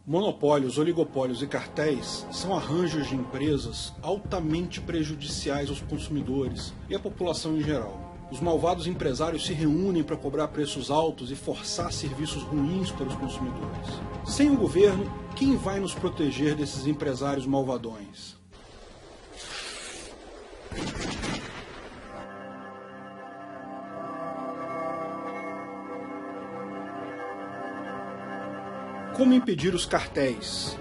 Monopólios, oligopólios e cartéis são arranjos de empresas altamente prejudiciais aos consumidores e à população em geral. Os malvados empresários se reúnem para cobrar preços altos e forçar serviços ruins para os consumidores. Sem o governo, quem vai nos proteger desses empresários malvadões? Como impedir os cartéis?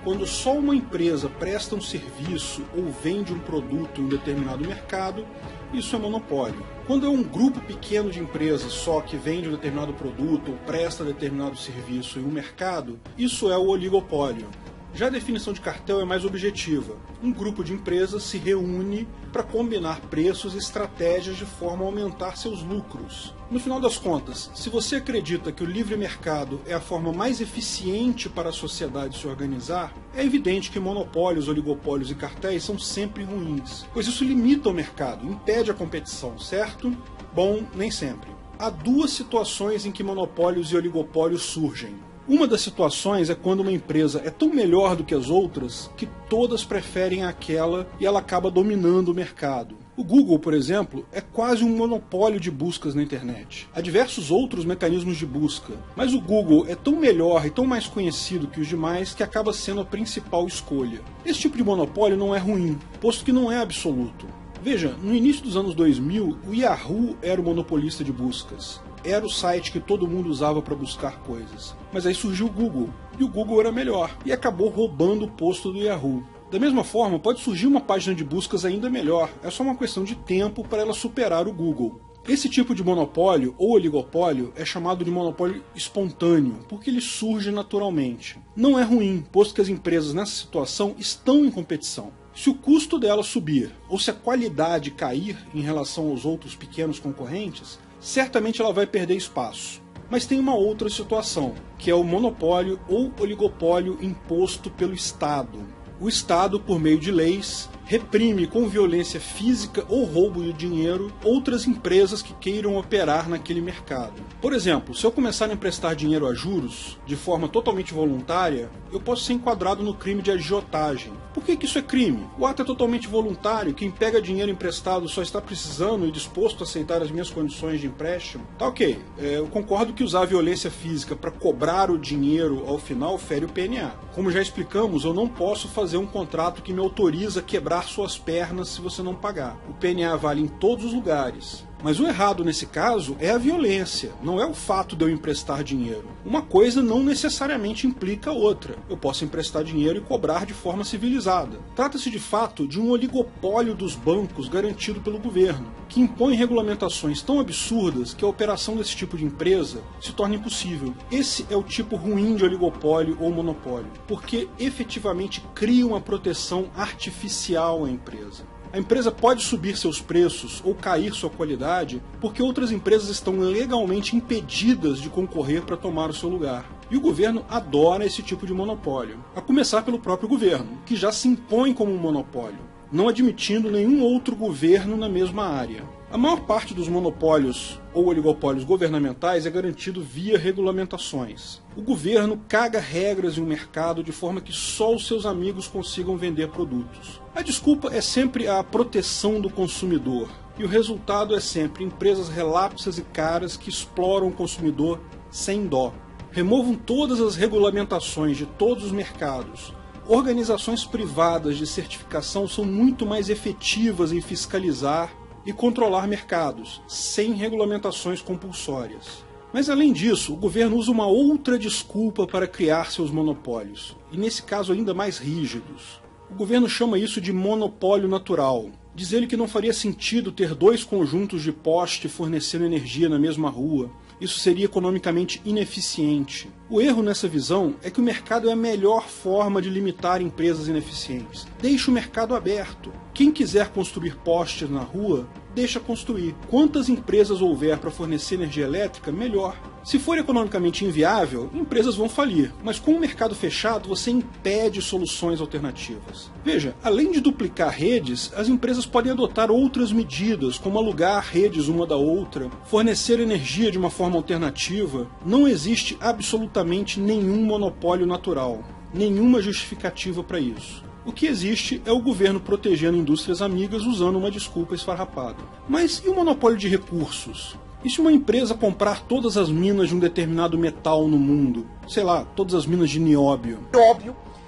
Quando só uma empresa presta um serviço ou vende um produto em um determinado mercado, isso é monopólio. Quando é um grupo pequeno de empresas só que vende um determinado produto ou presta determinado serviço em um mercado, isso é o oligopólio. Já a definição de cartel é mais objetiva. Um grupo de empresas se reúne para combinar preços e estratégias de forma a aumentar seus lucros. No final das contas, se você acredita que o livre mercado é a forma mais eficiente para a sociedade se organizar, é evidente que monopólios, oligopólios e cartéis são sempre ruins, pois isso limita o mercado, impede a competição, certo? Bom, nem sempre. Há duas situações em que monopólios e oligopólios surgem. Uma das situações é quando uma empresa é tão melhor do que as outras que todas preferem aquela e ela acaba dominando o mercado. O Google, por exemplo, é quase um monopólio de buscas na internet. Há diversos outros mecanismos de busca, mas o Google é tão melhor e tão mais conhecido que os demais que acaba sendo a principal escolha. Esse tipo de monopólio não é ruim, posto que não é absoluto. Veja, no início dos anos 2000, o Yahoo era o monopolista de buscas. Era o site que todo mundo usava para buscar coisas. Mas aí surgiu o Google, e o Google era melhor, e acabou roubando o posto do Yahoo. Da mesma forma, pode surgir uma página de buscas ainda melhor, é só uma questão de tempo para ela superar o Google. Esse tipo de monopólio, ou oligopólio, é chamado de monopólio espontâneo, porque ele surge naturalmente. Não é ruim, posto que as empresas nessa situação estão em competição. Se o custo dela subir, ou se a qualidade cair em relação aos outros pequenos concorrentes, certamente ela vai perder espaço. Mas tem uma outra situação, que é o monopólio ou oligopólio imposto pelo Estado. O Estado, por meio de leis, reprime com violência física ou roubo de dinheiro outras empresas que queiram operar naquele mercado. Por exemplo, se eu começar a emprestar dinheiro a juros, de forma totalmente voluntária, eu posso ser enquadrado no crime de agiotagem. Por que isso é crime? O ato é totalmente voluntário, quem pega dinheiro emprestado só está precisando e disposto a aceitar as minhas condições de empréstimo. Tá ok, eu concordo que usar a violência física para cobrar o dinheiro ao final fere o PNA. Como já explicamos, eu não posso fazer um contrato que me autoriza a quebrar suas pernas se você não pagar. O PNA vale em todos os lugares. Mas o errado nesse caso é a violência, não é o fato de eu emprestar dinheiro. Uma coisa não necessariamente implica a outra. Eu posso emprestar dinheiro e cobrar de forma civilizada. Trata-se de fato de um oligopólio dos bancos garantido pelo governo, que impõe regulamentações tão absurdas que a operação desse tipo de empresa se torna impossível. Esse é o tipo ruim de oligopólio ou monopólio, porque efetivamente cria uma proteção artificial à empresa. A empresa pode subir seus preços ou cair sua qualidade porque outras empresas estão legalmente impedidas de concorrer para tomar o seu lugar. E o governo adora esse tipo de monopólio, a começar pelo próprio governo, que já se impõe como um monopólio, não admitindo nenhum outro governo na mesma área. A maior parte dos monopólios ou oligopólios governamentais é garantido via regulamentações. O governo caga regras em um mercado de forma que só os seus amigos consigam vender produtos. A desculpa é sempre a proteção do consumidor, e o resultado é sempre empresas relapsas e caras que exploram o consumidor sem dó. Removam todas as regulamentações de todos os mercados. Organizações privadas de certificação são muito mais efetivas em fiscalizar e controlar mercados, sem regulamentações compulsórias. Mas além disso, o governo usa uma outra desculpa para criar seus monopólios, e nesse caso ainda mais rígidos. O governo chama isso de monopólio natural. Diz ele que não faria sentido ter dois conjuntos de poste fornecendo energia na mesma rua. Isso seria economicamente ineficiente. O erro nessa visão é que o mercado é a melhor forma de limitar empresas ineficientes. Deixa o mercado aberto. Quem quiser construir postes na rua, deixa construir. Quantas empresas houver para fornecer energia elétrica, melhor. Se for economicamente inviável, empresas vão falir, mas com o mercado fechado você impede soluções alternativas. Veja, além de duplicar redes, as empresas podem adotar outras medidas, como alugar redes uma da outra, fornecer energia de uma forma alternativa. Não existe absolutamente nenhum monopólio natural, nenhuma justificativa para isso. O que existe é o governo protegendo indústrias amigas usando uma desculpa esfarrapada. Mas e o monopólio de recursos? E se uma empresa comprar todas as minas de um determinado metal no mundo? Sei lá, todas as minas de nióbio.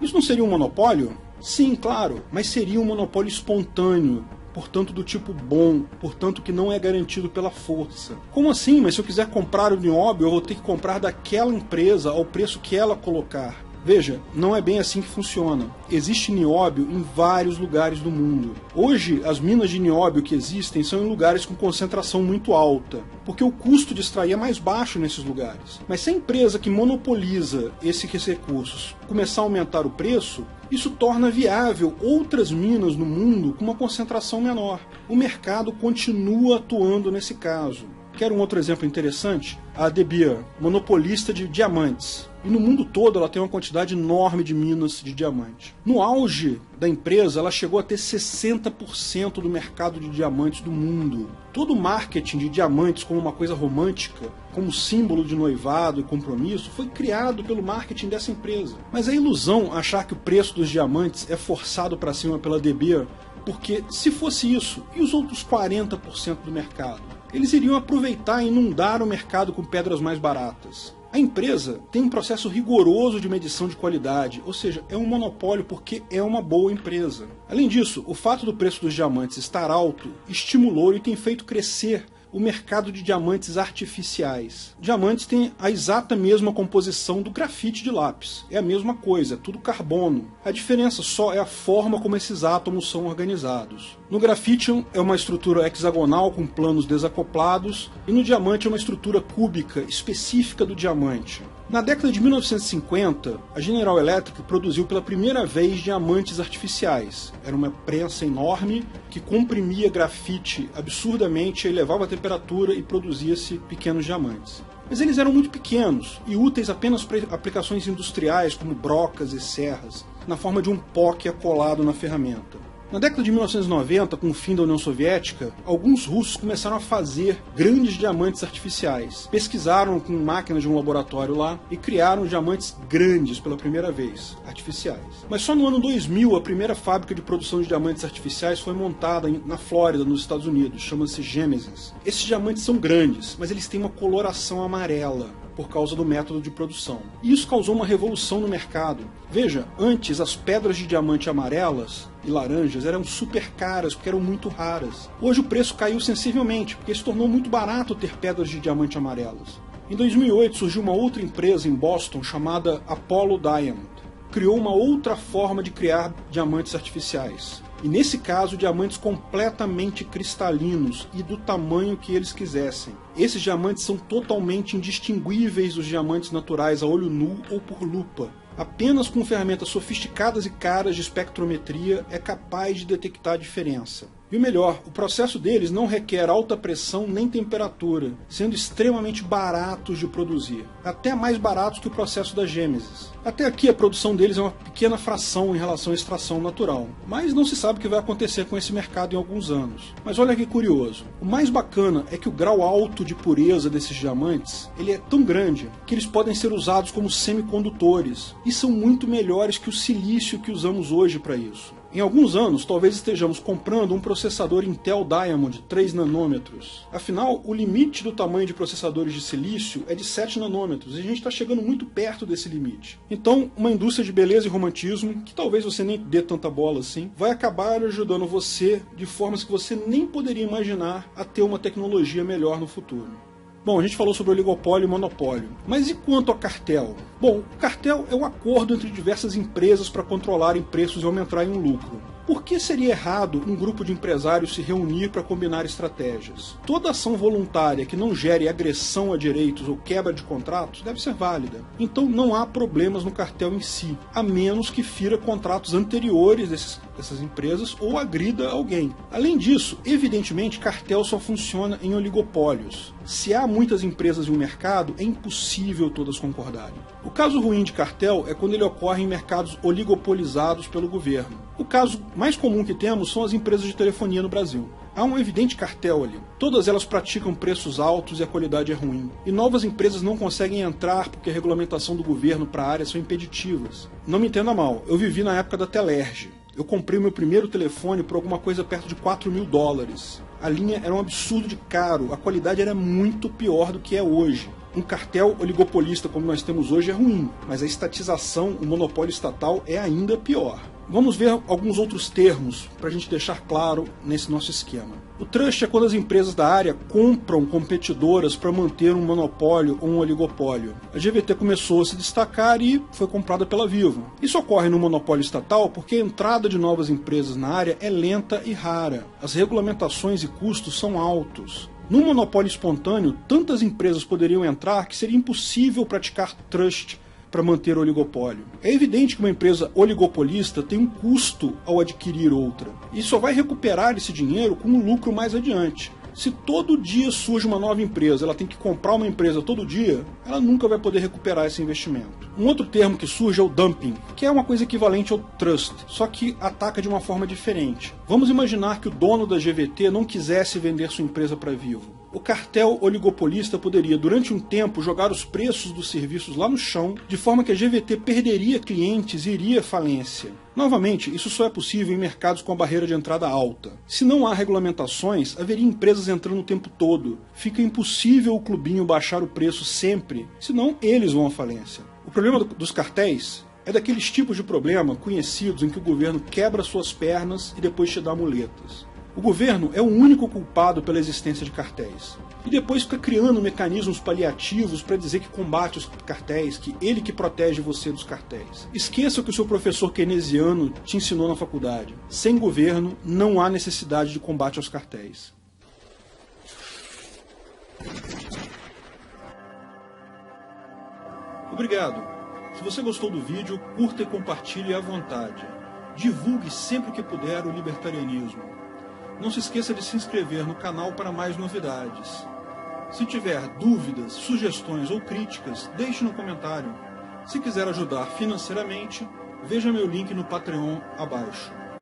Isso não seria um monopólio? Sim, claro, mas seria um monopólio espontâneo, portanto do tipo bom, portanto que não é garantido pela força. Como assim? Mas se eu quiser comprar o nióbio, eu vou ter que comprar daquela empresa ao preço que ela colocar. Veja, não é bem assim que funciona. Existe nióbio em vários lugares do mundo. Hoje, as minas de nióbio que existem são em lugares com concentração muito alta, porque o custo de extrair é mais baixo nesses lugares. Mas se a empresa que monopoliza esses recursos começar a aumentar o preço, isso torna viável outras minas no mundo com uma concentração menor. O mercado continua atuando nesse caso. Quer um outro exemplo interessante? A De Beer, monopolista de diamantes. E no mundo todo ela tem uma quantidade enorme de minas de diamante. No auge da empresa, ela chegou a ter 60% do mercado de diamantes do mundo. Todo o marketing de diamantes como uma coisa romântica, como símbolo de noivado e compromisso, foi criado pelo marketing dessa empresa. Mas é ilusão achar que o preço dos diamantes é forçado para cima pela De Beer, porque se fosse isso, e os outros 40% do mercado? Eles iriam aproveitar e inundar o mercado com pedras mais baratas. A empresa tem um processo rigoroso de medição de qualidade, ou seja, é um monopólio porque é uma boa empresa. Além disso, o fato do preço dos diamantes estar alto estimulou e tem feito crescer o mercado de diamantes artificiais. Diamantes têm a exata mesma composição do grafite de lápis. É a mesma coisa, é tudo carbono. A diferença só é a forma como esses átomos são organizados. No grafite é uma estrutura hexagonal com planos desacoplados, e no diamante é uma estrutura cúbica específica do diamante. Na década de 1950, a General Electric produziu pela primeira vez diamantes artificiais. Era uma prensa enorme que comprimia grafite absurdamente, elevava a temperatura e produzia-se pequenos diamantes. Mas eles eram muito pequenos e úteis apenas para aplicações industriais como brocas e serras, na forma de um pó que é colado na ferramenta. Na década de 1990, com o fim da União Soviética, alguns russos começaram a fazer grandes diamantes artificiais. Pesquisaram com máquinas de um laboratório lá e criaram diamantes grandes pela primeira vez, artificiais. Mas só no ano 2000 a primeira fábrica de produção de diamantes artificiais foi montada na Flórida, nos Estados Unidos, chama-se Genesis. Esses diamantes são grandes, mas eles têm uma coloração amarela por causa do método de produção. E isso causou uma revolução no mercado. Veja, antes as pedras de diamante amarelas e laranjas eram super caras porque eram muito raras. Hoje o preço caiu sensivelmente porque se tornou muito barato ter pedras de diamante amarelas. Em 2008 surgiu uma outra empresa em Boston chamada Apollo Diamond. Criou uma outra forma de criar diamantes artificiais. E nesse caso, diamantes completamente cristalinos e do tamanho que eles quisessem. Esses diamantes são totalmente indistinguíveis dos diamantes naturais a olho nu ou por lupa. Apenas com ferramentas sofisticadas e caras de espectrometria é capaz de detectar a diferença. E o melhor, o processo deles não requer alta pressão nem temperatura, sendo extremamente baratos de produzir. Até mais baratos que o processo da Gêmesis. Até aqui a produção deles é uma pequena fração em relação à extração natural, mas não se sabe o que vai acontecer com esse mercado em alguns anos. Mas olha que curioso, o mais bacana é que o grau alto de pureza desses diamantes, ele é tão grande que eles podem ser usados como semicondutores, e são muito melhores que o silício que usamos hoje para isso. Em alguns anos, talvez estejamos comprando um processador Intel Diamond 3 nanômetros. Afinal, o limite do tamanho de processadores de silício é de 7 nanômetros, e a gente está chegando muito perto desse limite. Então, uma indústria de beleza e romantismo, que talvez você nem dê tanta bola assim, vai acabar ajudando você de formas que você nem poderia imaginar a ter uma tecnologia melhor no futuro. Bom, a gente falou sobre oligopólio e monopólio. Mas e quanto a cartel? Bom, o cartel é um acordo entre diversas empresas para controlarem preços e aumentarem um lucro. Por que seria errado um grupo de empresários se reunir para combinar estratégias? Toda ação voluntária que não gere agressão a direitos ou quebra de contratos deve ser válida. Então não há problemas no cartel em si, a menos que fira contratos anteriores desses dessas empresas ou agrida alguém. Além disso, evidentemente, cartel só funciona em oligopólios. Se há muitas empresas em um mercado, é impossível todas concordarem. O caso ruim de cartel é quando ele ocorre em mercados oligopolizados pelo governo. O caso mais comum que temos são as empresas de telefonia no Brasil. Há um evidente cartel ali. Todas elas praticam preços altos e a qualidade é ruim. E novas empresas não conseguem entrar porque a regulamentação do governo para a área são impeditivas. Não me entenda mal, eu vivi na época da Telerge. Eu comprei o meu primeiro telefone por alguma coisa perto de $4.000. A linha era um absurdo de caro, a qualidade era muito pior do que é hoje. Um cartel oligopolista como nós temos hoje é ruim, mas a estatização, o monopólio estatal é ainda pior. Vamos ver alguns outros termos para a gente deixar claro nesse nosso esquema. O trust é quando as empresas da área compram competidoras para manter um monopólio ou um oligopólio. A GVT começou a se destacar e foi comprada pela Vivo. Isso ocorre no monopólio estatal porque a entrada de novas empresas na área é lenta e rara. As regulamentações e custos são altos. No monopólio espontâneo, tantas empresas poderiam entrar que seria impossível praticar trust para manter o oligopólio. É evidente que uma empresa oligopolista tem um custo ao adquirir outra, e só vai recuperar esse dinheiro com um lucro mais adiante. Se todo dia surge uma nova empresa, ela tem que comprar uma empresa todo dia, ela nunca vai poder recuperar esse investimento. Um outro termo que surge é o dumping, que é uma coisa equivalente ao trust, só que ataca de uma forma diferente. Vamos imaginar que o dono da GVT não quisesse vender sua empresa para Vivo. O cartel oligopolista poderia, durante um tempo, jogar os preços dos serviços lá no chão, de forma que a GVT perderia clientes e iria à falência. Novamente, isso só é possível em mercados com a barreira de entrada alta. Se não há regulamentações, haveria empresas entrando o tempo todo. Fica impossível o clubinho baixar o preço sempre, senão eles vão à falência. O problema dos cartéis é daqueles tipos de problema conhecidos em que o governo quebra suas pernas e depois te dá muletas. O governo é o único culpado pela existência de cartéis. E depois fica criando mecanismos paliativos para dizer que combate os cartéis, que ele que protege você dos cartéis. Esqueça o que o seu professor keynesiano te ensinou na faculdade. Sem governo, não há necessidade de combate aos cartéis. Obrigado. Se você gostou do vídeo, curta e compartilhe à vontade. Divulgue sempre que puder o libertarianismo. Não se esqueça de se inscrever no canal para mais novidades. Se tiver dúvidas, sugestões ou críticas, deixe no comentário. Se quiser ajudar financeiramente, veja meu link no Patreon abaixo.